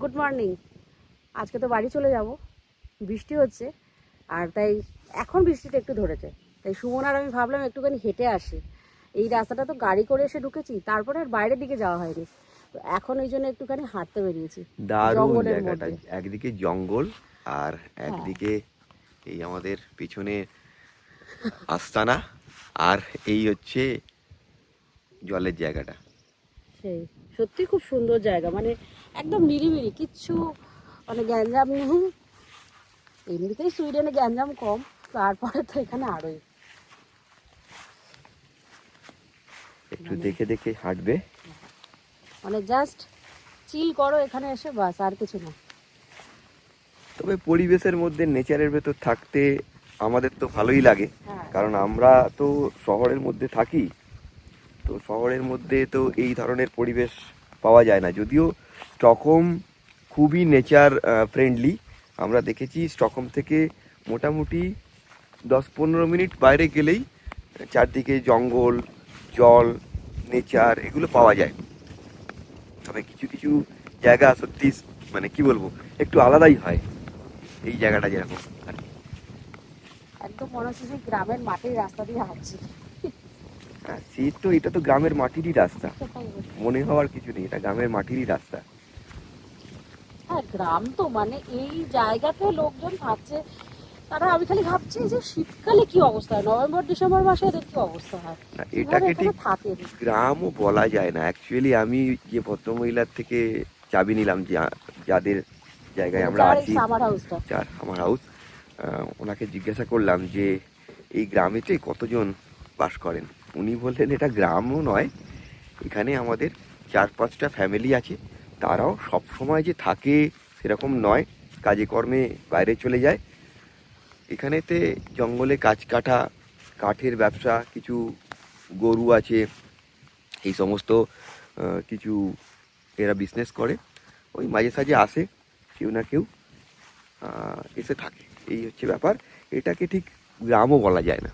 Good morning. আজকে তো বাড়ি চলে যাব, বৃষ্টি হচ্ছে আর তাই এখন বৃষ্টিটা একটু ধরেছে, তাই সুমন আর আমি ভাবলাম একটুখানি হেঁটে আসি। এই রাস্তাটা তো গাড়ি করে এসে ঢুকেছি, তারপরে আর বাইরের দিকে যাওয়া হয়নি, তো এখন ওই জন্য একটুখানি হাঁটতে বেরিয়েছি দারুণ জঙ্গলের জায়গাটা, মধ্যে। একদিকে জঙ্গল আর হ্যাঁ, একদিকে এই আমাদের পিছনে আস্তানা, আর এই হচ্ছে জলের জায়গাটা। সেই সত্যি খুব সুন্দর জায়গা, মানে একদম নিরিবিলি, কিচ্ছু মানে গ্যাঞ্জাম নেই। এমনিতেই সুইডেনে গ্যাঞ্জাম কম, তারপরে তো এখানে আরোই একটু মানে দেখে দেখে হাঁটবে। মানে জাস্ট চিল করো এখানে এসে, বাস, আর কিছু না। তবে পরিবেশের মধ্যে, নেচারের ভেতর থাকতে আমাদের তো ভালোই লাগে, হ্যাঁ, কারণ আমরা তো শহরের মধ্যে থাকি। তো শহরের মধ্যে তো এই ধরনের পরিবেশ পাওয়া যায় না, যদিও স্টকহোম খুবই নেচার ফ্রেন্ডলি। আমরা দেখেছি স্টকহোম থেকে মোটামুটি 10-15 মিনিট বাইরে গেলেই চারদিকে জঙ্গল, জল, নেচার এগুলো পাওয়া যায়। তবে কিছু কিছু জায়গা সত্যি মানে কি বলবো, একটু আলাদাই হয় এই জায়গাটা যেরকম আর কি। একদম মনে হচ্ছে যে গ্রামের মাটির রাস্তা দিয়ে হাঁটছি। হ্যাঁ, সে তো, এটা তো গ্রামের মাটিরই রাস্তা, মনে হওয়ার কিছু নেই, এটা গ্রামের মাটিরই রাস্তা। হ্যাঁ, গ্রাম তো মানে এই জায়গাতে লোকজন থাকছে, তারা আমি খালি ভাবছি যে শীতকালে কি অবস্থা হয়, নভেম্বর ডিসেম্বর মাসে এদের কি অবস্থা হয়, না, কিভাবে এটাকে এখানে ঠিক থাকে। গ্রামও বলা যায় না অ্যাকচুয়ালি। আমি যে ভদ্রমহিলার থেকে চাবি নিলাম, যাদের জায়গায় আমরা যার এই আছি, সামার হাউসটা, যার আমার হাউস, ওনাকে জিজ্ঞাসা করলাম যে এই গ্রামেতে কতজন বাস করেন। উনি বললেন এটা গ্রামও নয়, এখানে আমাদের 4-5টা ফ্যামিলি আছে, তারাও সব সময় যে থাকে সেরকম নয়, কাজে কর্মে বাইরে চলে যায়। এখানেতে জঙ্গলে কাঠ কাটা, কাঠের ব্যবসা, কিছু গরু আছে, এই সমস্ত কিছু এরা বিজনেস করে। ওই মাঝে সাঝে আসে কেউ না কেউ, এসে থাকে, এই হচ্ছে ব্যাপার। এটাকে ঠিক গ্রামও বলা যায় না।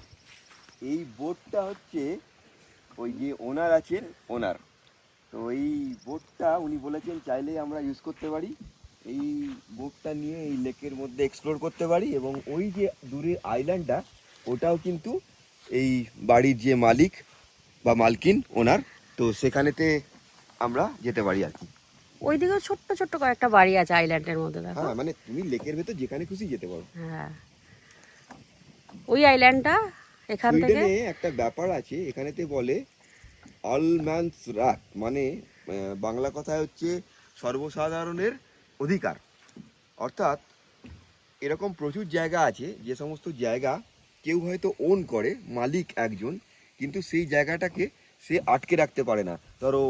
এই বোটটা হচ্ছে ওই যে ওনার আছেন, ওনার তো এই বোটটা উনি বলেছেন চাইলে আমরা ইউজ করতে পারি, এই বোটটা নিয়ে এই লেকের মধ্যে এক্সপ্লোর করতে পারি। এবং ওই যে দূরের আইল্যান্ডটা, ওটাও কিন্তু এই বাড়ির যে মালিক বা মালকিন ওনার, তো সেখানেতে আমরা যেতে পারি আর কি। ওইদিকেও ছোট্ট ছোট্ট কয়েকটা বাড়ি আছে আইল্যান্ডের মধ্যে, দেখো। হ্যাঁ, মানে তুমি লেকের ভেতর যেখানে খুশি যেতে পারো। হ্যাঁ, ওই আইল্যান্ডটা এখান থেকে। সুইডেনে একটা ব্যাপার আছে, এখানেতে বলে অলম্যানস রাট, মানে বাংলা কথায় হচ্ছে সর্বসাধারণের অধিকার। অর্থাৎ এরকম প্রচুর জায়গা আছে যে সমস্ত জায়গা কেউ হয়তো ওন করে, মালিক একজন, কিন্তু সেই জায়গাটাকে সে আটকে রাখতে পারে না। ধরো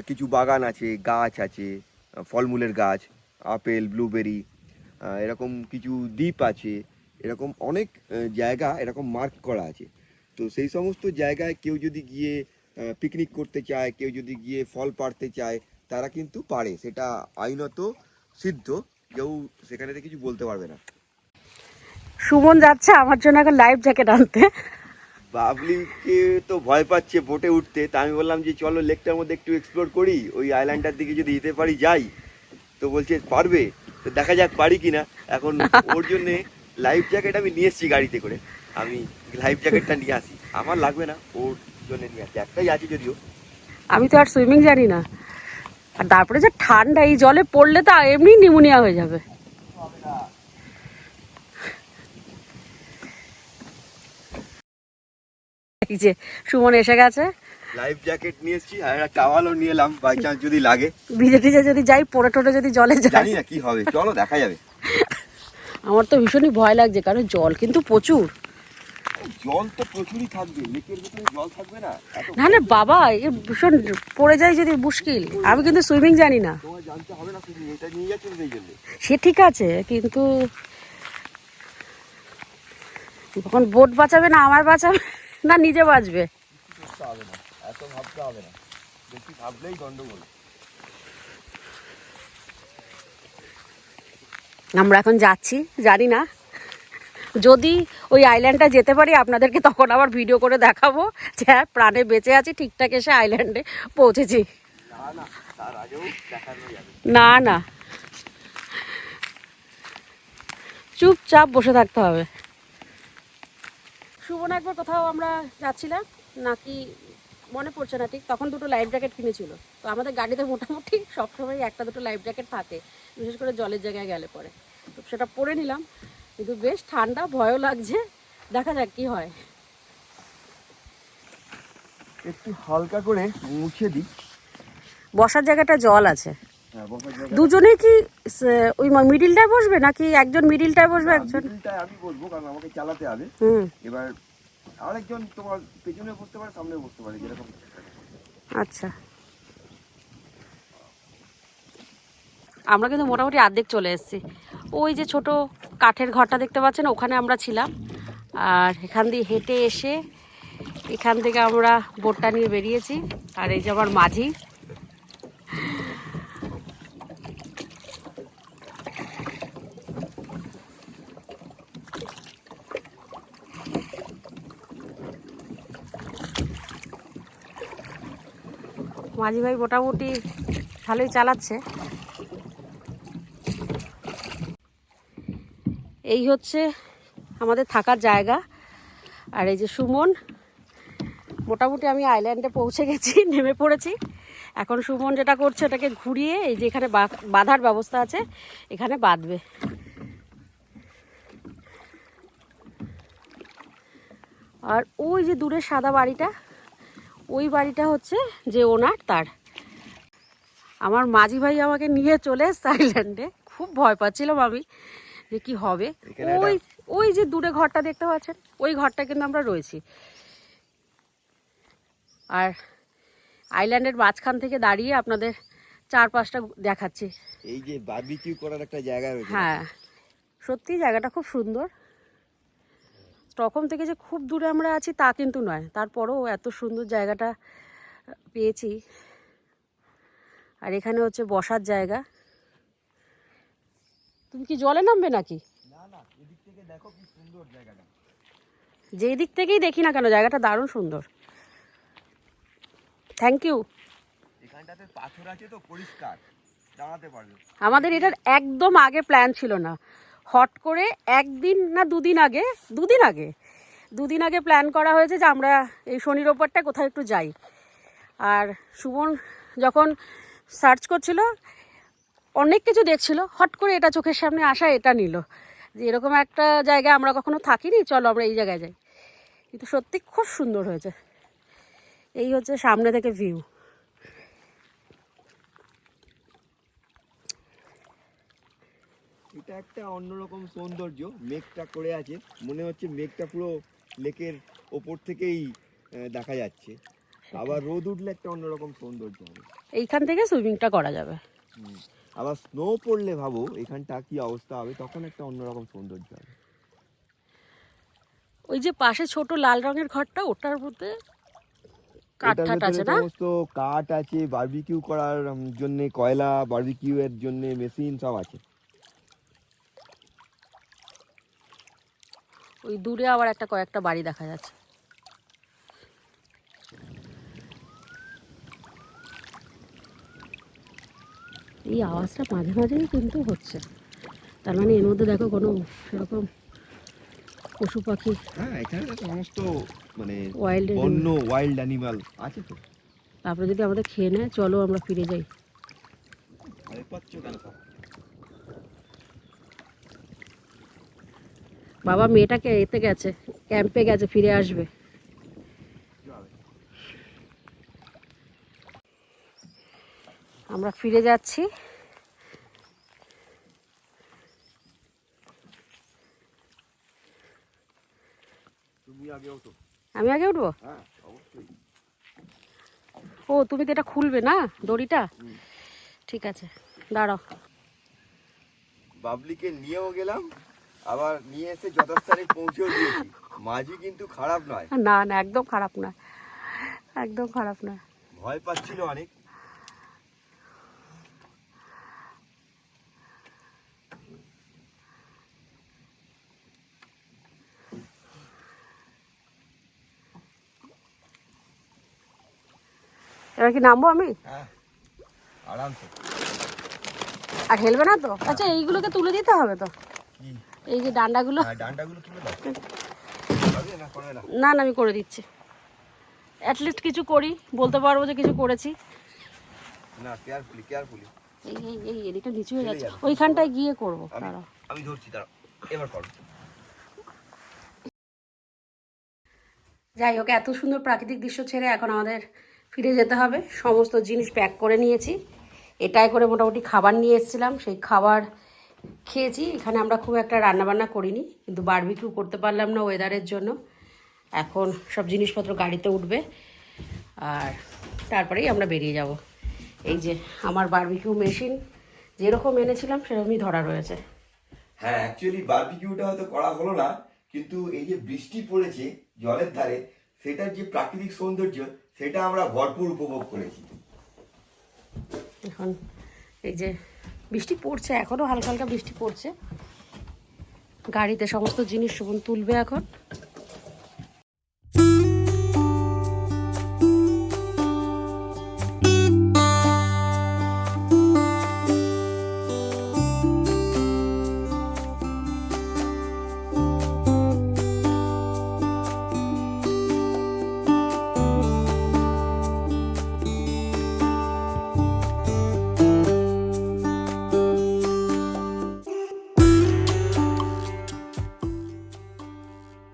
কিছু বাগান আছে, গাছ আছে, ফলমূলের গাছ, আপেল, ব্লুবেরি, এরকম কিছু দ্বীপ আছে, এরকম অনেক জায়গা এরকম মার্ক করা আছে। তো সেই সমস্ত জায়গায় কেউ যদি গিয়ে পিকনিক করতে চায়, কেউ যদি গিয়ে ফল পাড়তে চায়, তারা কিন্তু পারে, সেটা আইনত সিদ্ধ, কেউ সেখানে কিছু বলতে পারবে না। সুমন যাচ্ছে আমার জন্য এখন লাইফ জ্যাকেট আনতে। বাবলিকে তো ভয় পাচ্ছে বোটে উঠতে, তা আমি বললাম যে চলো লেকটার মধ্যে একটু এক্সপ্লোর করি, ওই আইল্যান্ডটার দিকে যদি যেতে পারি যাই। তো বলছে পারবে, তো দেখা যাক পারি কিনা। এখন ওর জন্যে লাইফ জ্যাকেট আমি নিয়ে এসেছি গাড়িতে করে, আমি লাইফ জ্যাকেটটা নিয়ে আসি, আমার লাগবে না, ওর জন্য নিয়ে আসি, একটাই আছে যদিও। আমি তো আর সুইমিং জানি না, আর তারপরে যে ঠান্ডা, এই জলে পড়লে তো এমনি নিউমোনিয়া হয়ে যাবে। এই যে সুমন এসে গেছে, লাইফ জ্যাকেট নিয়ে এসেছি আর একটা টাওয়ালও নিয়ে এলাম, বাই চান্স যদি লাগে। ভিজে টিজে যদি যাই, পড়ে টোড়ে যদি জলে যাই, জানি না কি হবে, চলো দেখা যাবে। আমার তো ভীষণই ভয় লাগছে, কারণ জল কিন্তু প্রচুর। জল তো প্রচুরই থাকবে, লেকের ভিতরে জল থাকবে না? না না বাবা, এ ভীষণ পড়ে যায় যদি মুশকিল। আমি কিন্তু সুইমিং জানি না। তোমার জানতে হবে না, তুমি এটা নিয়ে যাচ্ছেন সেই জন্য। সে ঠিক আছে, কিন্তু তখন বোট বাঁচাবে না আমার বাঁচাবে, না নিজে বাঁচবে। কিছু করতে হবে না, এত ভাবতে হবে না, বেশি ভাবলেই গন্ডগোল। আমরা এখন যাচ্ছি, জানি না যদি ওই আইল্যান্ডটা যেতে পারি আপনাদেরকে তখন আবার ভিডিও করে দেখাবো যে হ্যাঁ প্রাণে বেঁচে আছি, ঠিকঠাক এসে আইল্যান্ডে পৌঁছেছি। না না, তার আগেও দেখানো যাবে। না না, চুপচাপ বসে থাকতে হবে। সুবন একবার কোথাও আমরা যাচ্ছিলাম নাকি মনে পড়ছে না ঠিক, তখন দুটো লাইফ জ্যাকেট কিনেছিল। তো আমাদের গাড়িতে মোটামুটি সবসময় একটা দুটো লাইফ জ্যাকেট থাকে, বিশেষ করে জলের জায়গায় গেলে পরে। তো সেটা পরে নিলাম, কিন্তু বেশ ঠান্ডা, ভয়ও লাগছে, দেখা যাক কি হয়। একটু হালকা করে মুছে দিই। বসার জায়গাটা জল আছে, দুজনেই কি ওই মিডিলটায় বসবে নাকি একজন মিডিলটায় বসবে একজন? মিডিলটায় আমি বসবো, কারণ আমাকে চালাতে হবে। এবার আরেকজন তোমার পেছনে বসতে পারে, সামনে বসতে পারে, যেরকম। আচ্ছা, আমরা কিন্তু মোটামুটি অর্ধেক চলে এসেছি। ওই যে ছোট কাঠের ঘরটা দেখতে পাচ্ছেন, ওখানে আমরা ছিলাম। আর এখান দিয়ে হেঁটে এসে এখান থেকে আমরা বোটটা নিয়ে বেরিয়েছি। আর এই যে আমার মাঝি, মাঝি ভাই মোটামুটি ভালোই চালাচ্ছে। এই হচ্ছে আমাদের থাকার জায়গা। আর এই যে সুমন, মোটামুটি আমি আইল্যান্ডে পৌঁছে গেছি, নেমে পড়েছি। এখন সুমন যেটা করছে, এটাকে ঘুরিয়ে এই যে এখানে বাঁধার ব্যবস্থা আছে, এখানে বাঁধবে। আর ওই যে দূরে সাদা বাড়িটা, ওই বাড়িটা হচ্ছে যে ওনার, তার। আমার মাঝি ভাই আমাকে নিয়ে চলে এসছে আইল্যান্ডে। খুব ভয় পাচ্ছিলাম আমি যে কি হবে। ওই ওই যে দূরে ঘরটা দেখতে পাচ্ছেন, ওই ঘরটা কিন্তু আমরা রয়েছি। আর আইল্যান্ডের মাঝখান থেকে দাঁড়িয়ে আপনাদের চারপাশটা দেখাচ্ছি। এই যে বারবিকিউ করার একটা জায়গা রয়েছে। হ্যাঁ, সত্যি জায়গাটা খুব সুন্দর। স্টকহোম থেকে যে খুব দূরে আমরা আছি তা কিন্তু নয়, তারপরেও এত সুন্দর জায়গাটা পেয়েছি। আর এখানে হচ্ছে বসার জায়গা। তুমি কি জলে নামবে নাকি? না না, এদিক থেকে দেখো কি সুন্দর জায়গাটা। যেই দিক থেকেই দেখি না কেন, জায়গাটা দারুণ সুন্দর। Thank you. এখানটাতে পাথর আছে তো, পরিষ্কার, দাঁড়াতে পারবে। আমাদের এটার একদম আগে প্ল্যান ছিল না, হট করে একদিন না দুদিন আগে প্ল্যান করা হয়েছে যে আমরা এই শনি রোববারটা কোথাও একটু যাই। আর সুমন যখন সার্চ করছিল, অনেক কিছু দেখছিল, হট করে এটা চোখের সামনে আসা, এটা নিল যে এরকম একটা জায়গায় আমরা কখনো থাকিনি, চলো আমরা এই জায়গায় যাই। কিন্তু সত্যি খুব সুন্দর হয়েছে। এই হচ্ছে সামনে থেকে ভিউ। এটা একটা অন্যরকম সৌন্দর্য, মেঘটা করে আছে, মনে হচ্ছে মেঘটা পুরো লেকের ওপর থেকেই দেখা যাচ্ছে। আবার রোদ উঠলে একটা অন্যরকম সৌন্দর্য হবে। এইখান থেকে সুইমিংটা করা যাবে। আবার স্নো পড়লে ভাবো এখানটা কি অবস্থা হবে, তখন একটা অন্যরকম সৌন্দর্য হবে। ওই যে পাশে ছোট লাল রঙের ঘরটা, ওটার মধ্যে কাঠ আছে না? সমস্ত কাঠ আছে, বারবিকিউ করার জন্য কয়লা, বারবিকিউ এর জন্য মেশিন সব আছে। ওই দূরে আবার একটা কয়েকটা বাড়ি দেখা যাচ্ছে। এই আওয়াজটা মাঝে মাঝেই কিন্তু হচ্ছে, তার মানে এর মধ্যে দেখো কোনো সেরকম পশু পাখি, হ্যাঁ, এখানে সমস্ত মানে ওয়াইল্ড অ্যানিমাল আছে তো। তারপরে যদি আমাদের খেয়ে নেয়, চলো আমরা ফিরে যাই। বাবা মেয়েটাকে এতে গেছে, ক্যাম্পে গেছে, ফিরে আসবে। আমরা ফিরে যাচ্ছি। আমি আগে উঠবো? ও, তুমি তো এটা খুলবে না দড়িটা? ঠিক আছে, দাঁড়াও। বাবলিকে নিয়েও গেলাম, আবার নিয়ে এসে যথাস্থানে পৌঁছেও দিয়েছি। মাঝি কিন্তু খারাপ নয়। না না, একদম খারাপ না, একদম খারাপ না। ভয় পাচ্ছিল অনেক। এবার কি নামবো আমি? হ্যাঁ, আরামসে। আর হেলবে না তো? আচ্ছা, এইগুলোকে তুলে দিতে হবে তো? এই যে ডান্ডাগুলো, ডান্ডাগুলো তুলে দাও। হবে না, করবে না? না না আমি করে দিচ্ছি, অ্যাটলিস্ট কিছু করি, বলতে পারবো যে কিছু করেছি। না, কেয়ারফুলি কেয়ারফুলি। এই এই এই এদিকটা নিচু হয়ে চলে যাচ্ছে, যাবে। ওইখানটায় গিয়ে করবো। আমি দাঁড়াও, আমি ধরছি, দাঁড়াও, এবার করো। যাই হোক, এত সুন্দর প্রাকৃতিক দৃশ্য ছেড়ে এখন আমাদের ফিরে যেতে হবে। সমস্ত জিনিস প্যাক করে নিয়েছি, এটাই করে মোটামুটি খাবার নিয়ে এসেছিলাম, সেই খাবার খেয়েছি। এখানে আমরা খুব একটা রান্নাবান্না করিনি, কিন্তু বারবিকিউ করতে পারলাম না ওয়েদারের জন্য। এখন সব জিনিসপত্র গাড়িতে উঠবে আর তারপরেই আমরা বেরিয়ে যাব। এই যে আমার বারবিকিউ মেশিন যেরকম এনেছিলাম সেরকমই ধরা রয়েছে। হ্যাঁ, অ্যাকচুয়ালি বারবিকিউটা হয়তো করা হলো না, কিন্তু এই যে বৃষ্টি পড়েছে জলের ধারে, সেটার যে প্রাকৃতিক সৌন্দর্য সেটা আমরা ভরপুর উপভোগ করেছি। এখন এই যে বৃষ্টি পড়ছে, এখনও হালকা হালকা বৃষ্টি পড়ছে। গাড়িতে সমস্ত জিনিস সুমন তুলবে এখন।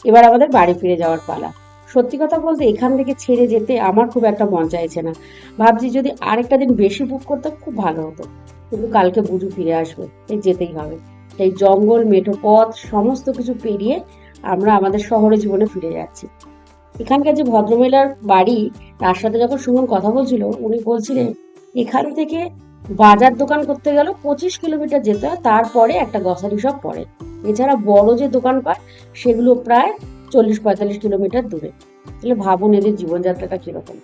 এবার আমাদের বাড়ি ফিরে যাওয়ার পালা। সত্যি কথা বলতে এখান থেকে ছেড়ে যেতে আমার খুব একটা মন চাইছে না। ভাবছি যদি আরেকটা দিন বেশি বুক করতাম খুব ভালো হতো, কিন্তু কালকে বুঝু ফিরে আসবে, তাই যেতেই হবে। তাই জঙ্গল, মেঠো পথ সমস্ত কিছু পেরিয়ে আমরা আমাদের শহরে জীবনে ফিরে যাচ্ছি। এখানকার যে ভদ্রমহিলার বাড়ি, তার সাথে যখন সুমন কথা বলছিল, উনি বলছিলেন এখান থেকে বাজার দোকান করতে গেল 25 কিলোমিটার যেতে হয়, তারপরে একটা গ্রসারি শপ পড়ে। এছাড়া বড় যে দোকানপাট সেগুলো প্রায় 40-45 কিলোমিটার দূরে। তাহলে ভাবুন এদের জীবনযাত্রাটা কিরকম।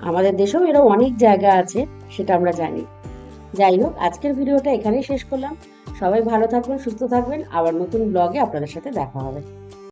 আমাদের দেশেও এরকম অনেক জায়গা আছে, সেটা আমরা জানি। যাই হোক, আজকের ভিডিওটা এখানেই শেষ করলাম। সবাই ভালো থাকবেন, সুস্থ থাকবেন, আবার নতুন ব্লগে আপনাদের সাথে দেখা হবে।